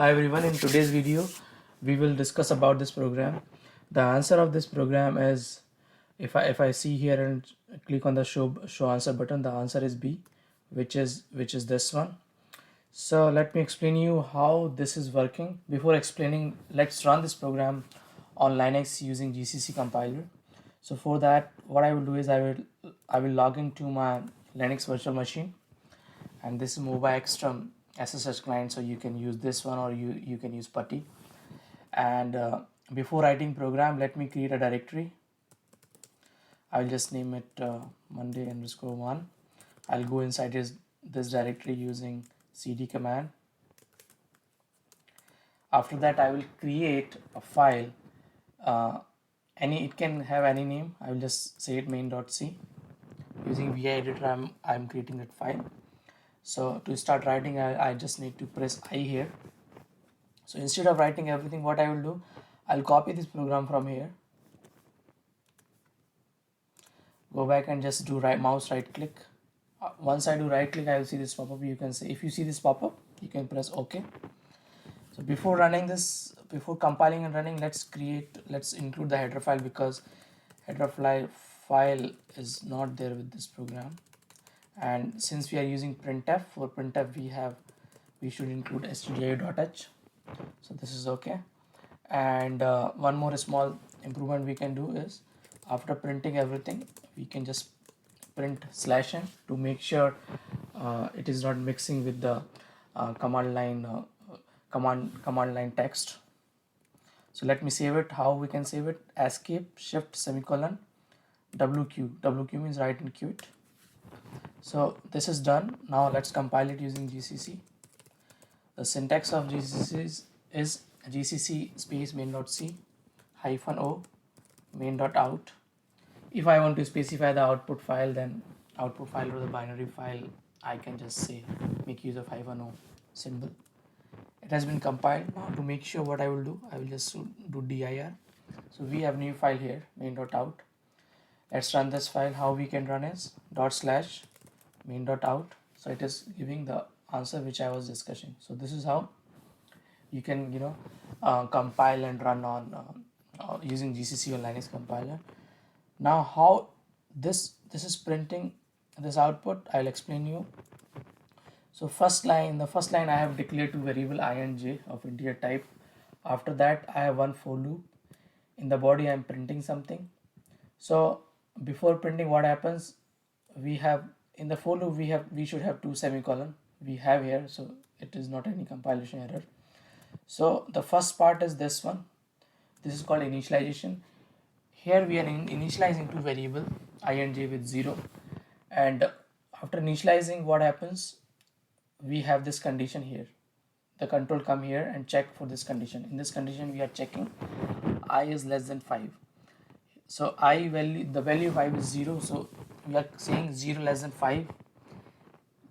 Hi everyone, in today's video we will discuss about this program. The answer of this program is, if I see here and click on the show answer button, the answer is B, which is this one. So let me explain you how this is working. Before explaining, let's run this program on Linux using GCC compiler. So for that, what I will do is I will log into my Linux virtual machine, and this is Mobile Extreme SSH client, so you can use this one or you can use PuTTY. And before writing program, let me create a directory. I'll just name it Monday_1. I'll go inside this directory using cd command. After that, I will create a file. It can have any name. I will just say it main.c. Using vi editor, I'm creating that file. So to start writing, I just need to press I here. So instead of writing everything, what I will do, I'll copy this program from here, go back and just do mouse right click. Once I do right click, I will see this pop-up. You can say, if you see this pop-up, you can press OK. So before running this, before compiling and running, let's include the header file, because header file is not there with this program. And since we are using printf, for printf we should include stdio.h. So this is okay. And one more small improvement we can do is, after printing everything, we can just print /n to make sure it is not mixing with the command line text. So let me save it. How we can save it? Escape shift semicolon wq means write and quit. So this is done. Now let's compile it using GCC. The syntax of GCC is GCC space main.c -o main.out. If I want to specify the output file, then output file or the binary file, I can just say make use of -o symbol. It has been compiled. Now to make sure, what I will do, I will just do dir. So we have new file here, main.out. Let's run this file. How we can run is /main.out. So it is giving the answer which I was discussing. So this is how you can compile and run on using GCC or Linux compiler. Now how this is printing this output, I'll explain you. So the first line I have declared two variable I and j of integer type. After that, I have one for loop. In the body, I am printing something. So before printing, what happens, we have in the for loop we should have two semicolon. We have here, so it is not any compilation error. So the first part is this one. This is called initialization. Here we are initializing two variable I and j with 0, and after initializing, what happens, we have this condition here. The control come here and check for this condition. In this condition, we are checking I is less than 5. So the value of I is 0, so we are saying 0 less than 5,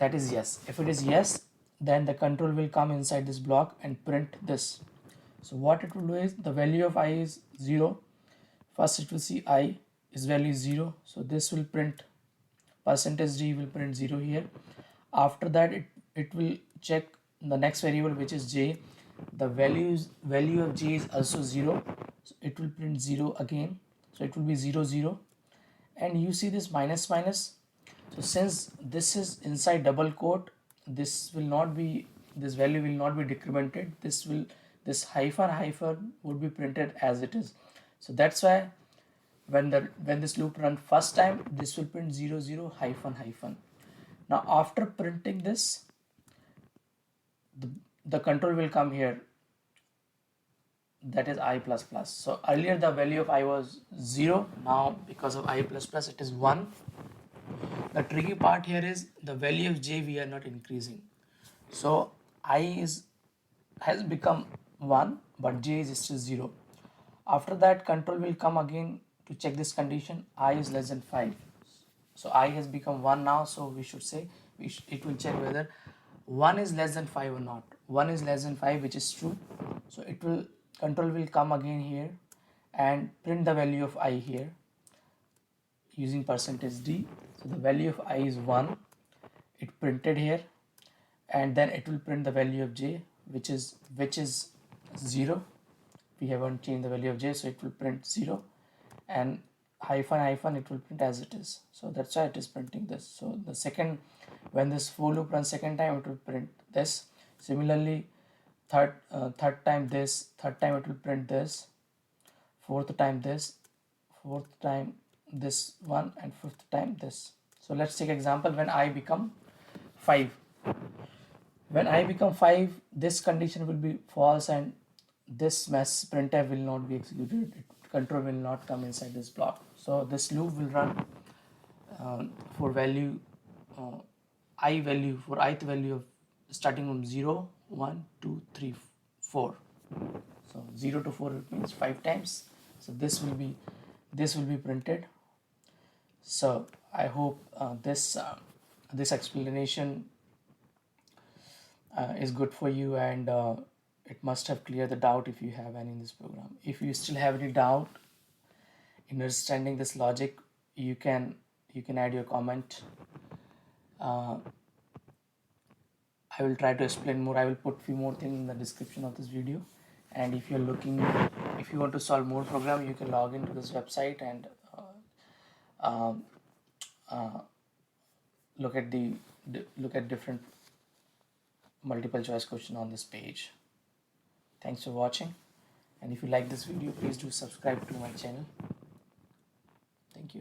that is yes. If it is yes, then the control will come inside this block and print this. So what it will do is, the value of I is 0. First it will see I is value 0, so this will print %d will print 0 here. After that, it will check the next variable, which is j. The value of j is also 0, so it will print 0 again, so it will be 0 0. And you see this minus minus. So since this is inside double quote, this value will not be decremented. This hyphen would be printed as it is. So that's why when this loop run first time, this will print 0 0 hyphen. Now after printing this, the control will come here, that is I++. So earlier the value of I was 0, now because of I++ it is 1. The tricky part here is, the value of j we are not increasing. So I has become 1, but j is still 0. After that, control will come again to check this condition, I is less than 5. So I has become 1 now, so we should say it will check whether 1 is less than 5 or not. 1 is less than 5, which is true. So control will come again here and print the value of I here using %d. So the value of I is 1, it printed here, and then it will print the value of j, which is 0. We haven't changed the value of j, so it will print 0, and hyphen hyphen it will print as it is. So that's why it is printing this. So the second, when this for loop runs second time, it will print this. Similarly, third time this, third time it will print this, fourth time this, fourth time this one, and fifth time this. So let's take example when I become 5. When I become 5, this condition will be false and this mess printf will not be executed. Control will not come inside this block. So this loop will run for value I value, for ith value of starting from 0, 1, 2, 3, 4. So 0 to 4 it means 5 times. So this will be printed. So I hope this explanation is good for you, and it must have cleared the doubt if you have any in this program. If you still have any doubt in understanding this logic, you can add your comment. I will try to explain more. I will put few more things in the description of this video, and if you want to solve more program, you can log into this website and look at different multiple choice question on this page. Thanks for watching, and if you like this video, please do subscribe to my channel. Thank you.